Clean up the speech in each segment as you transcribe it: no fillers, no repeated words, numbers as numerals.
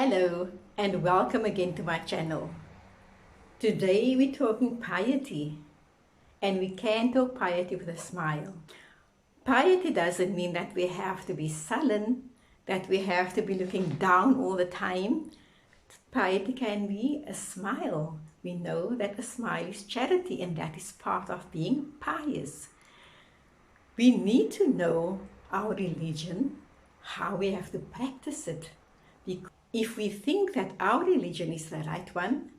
Hello and welcome again to my channel. Today we're talking piety, and we can talk piety with a smile. Piety doesn't mean that we have to be sullen, that we have to be looking down all the time. Piety can be a smile. We know that a smile is charity, and that is part of being pious. We need to know our religion, how we have to practice it. If we think that our religion is the right one,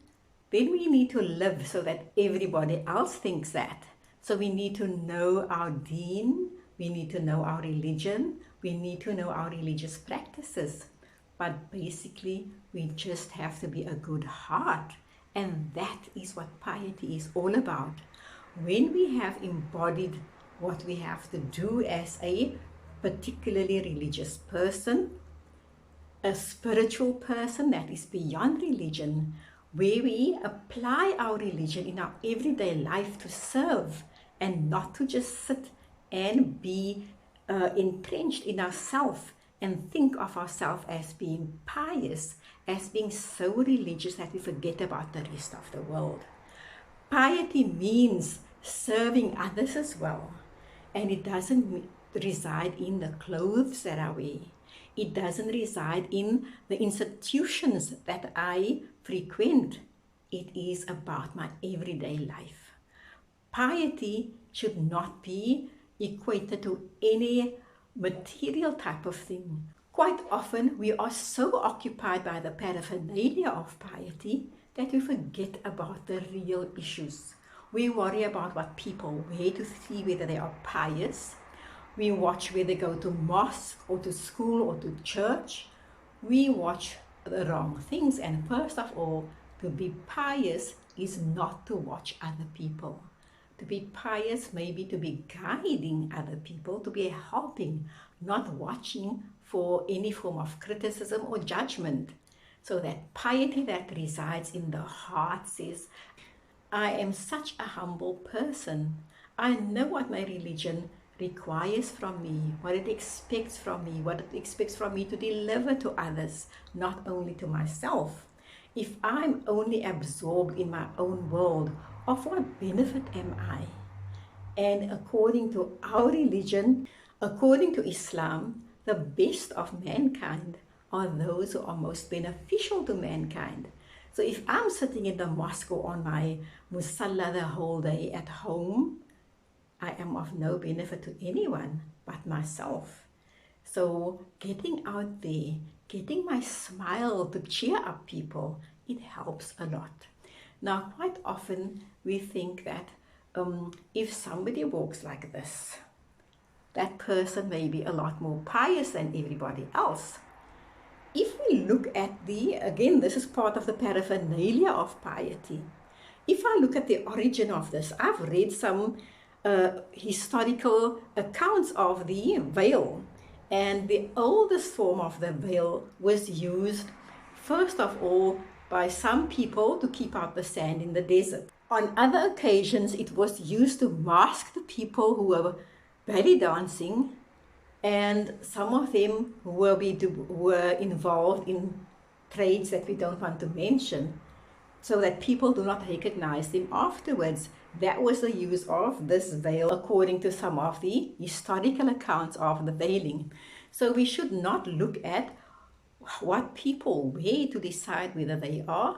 then we need to live so that everybody else thinks that. So we need to know our deen, we need to know our religion, we need to know our religious practices. But basically, we just have to be a good heart. And that is what piety is all about. When we have embodied what we have to do as a particularly religious person, a spiritual person that is beyond religion, where we apply our religion in our everyday life to serve and not to just sit and be entrenched in ourselves and think of ourselves as being pious, as being so religious that we forget about the rest of the world. Piety means serving others as well, and it doesn't reside in the clothes that I wear. It doesn't reside in the institutions that I frequent. It is about my everyday life. Piety should not be equated to any material type of thing. Quite often we are so occupied by the paraphernalia of piety that we forget about the real issues. We worry about what people wear to see whether they are pious. We watch whether they go to mosque or to school or to church. We watch the wrong things. And first of all, to be pious is not to watch other people. To be pious may be to be guiding other people, to be helping, not watching for any form of criticism or judgment. So that piety that resides in the heart says, I am such a humble person. I know what my religion requires from me, what it expects from me, what it expects from me to deliver to others, not only to myself. If I'm only absorbed in my own world, of what benefit am I? And according to our religion, according to Islam, the best of mankind are those who are most beneficial to mankind. So if I'm sitting in the mosque or on my musalla the whole day at home, I am of no benefit to anyone but myself. So getting out there, getting my smile to cheer up people, it helps a lot. Now, quite often we think that if somebody walks like this, that person may be a lot more pious than everybody else. If we look at again, this is part of the paraphernalia of piety. If I look at the origin of this, I've read some historical accounts of the veil, and the oldest form of the veil was used first of all by some people to keep out the sand in the desert. On other occasions it was used to mask the people who were belly dancing, and some of them were involved in trades that we don't want to mention, so that people do not recognize them afterwards. That was the use of this veil according to some of the historical accounts of the veiling. So we should not look at what people wear to decide whether they are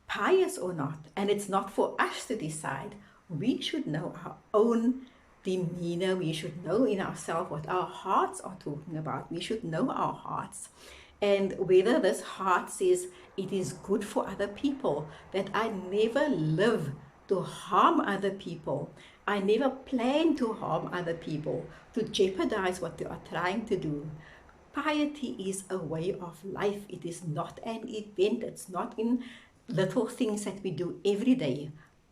pious or not. And it's not for us to decide. We should know our own demeanor. We should know in ourselves what our hearts are talking about. We should know our hearts. And whether this heart says it is good for other people, that I never live to harm other people. I never plan to harm other people, to jeopardize what they are trying to do. Piety is a way of life. It is not an event. It's not in little things that we do every day.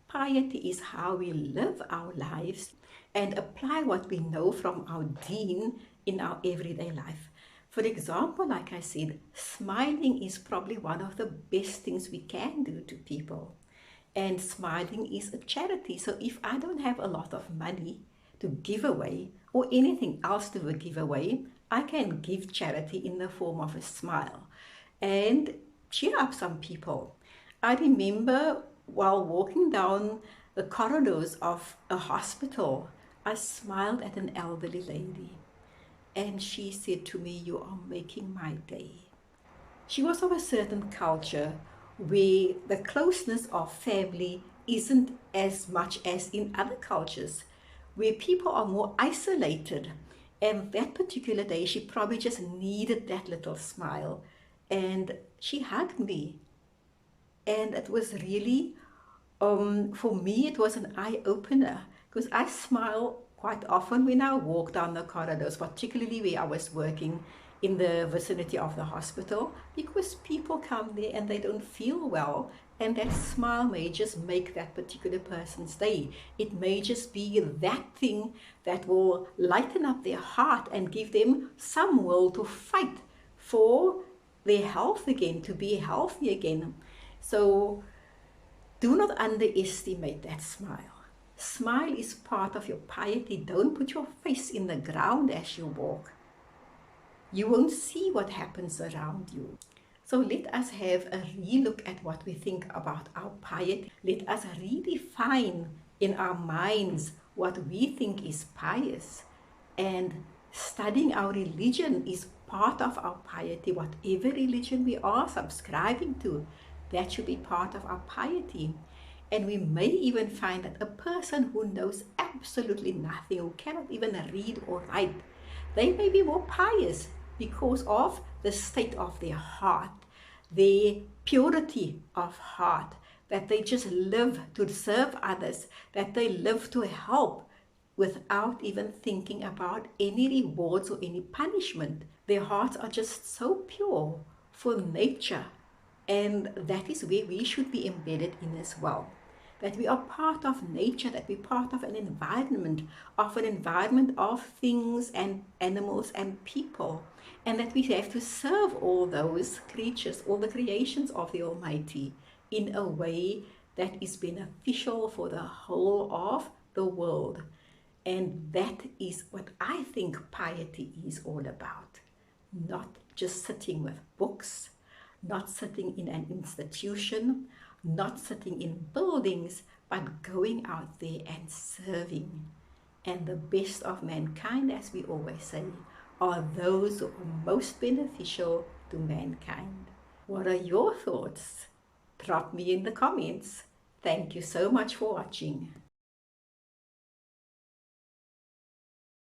Piety is how we live our lives and apply what we know from our deen in our everyday life. For example, like I said, smiling is probably one of the best things we can do to people. And smiling is a charity. So if I don't have a lot of money to give away or anything else to give away, I can give charity in the form of a smile. And cheer up some people. I remember while walking down the corridors of a hospital, I smiled at an elderly lady, and she said to me, "You are making my day." She was of a certain culture where the closeness of family isn't as much as in other cultures, where people are more isolated. And that particular day, she probably just needed that little smile. And she hugged me. And it was really, for me, it was an eye opener because I smile quite often when I walk down the corridors, particularly where I was working in the vicinity of the hospital, because people come there and they don't feel well, and that smile may just make that particular person's day. It may just be that thing that will lighten up their heart and give them some will to fight for their health again, to be healthy again. So do not underestimate that smile. Smile is part of your piety. Don't put your face in the ground as you walk. You won't see what happens around you. So let us have a relook at what we think about our piety. Let us redefine in our minds what we think is pious. And studying our religion is part of our piety. Whatever religion we are subscribing to, that should be part of our piety. And we may even find that a person who knows absolutely nothing, who cannot even read or write, they may be more pious because of the state of their heart, their purity of heart, that they just live to serve others, that they live to help without even thinking about any rewards or any punishment. Their hearts are just so pure for nature, and that is where we should be embedded in as well. That we are part of nature, that we're part of an environment of things and animals and people, and that we have to serve all those creatures, all the creations of the Almighty, in a way that is beneficial for the whole of the world. And that is what I think piety is all about. Not just sitting with books, not sitting in an institution, not sitting in buildings, but going out there and serving. And the best of mankind, as we always say, are those who are most beneficial to mankind. What are your thoughts? Drop me in the comments. Thank you so much for watching.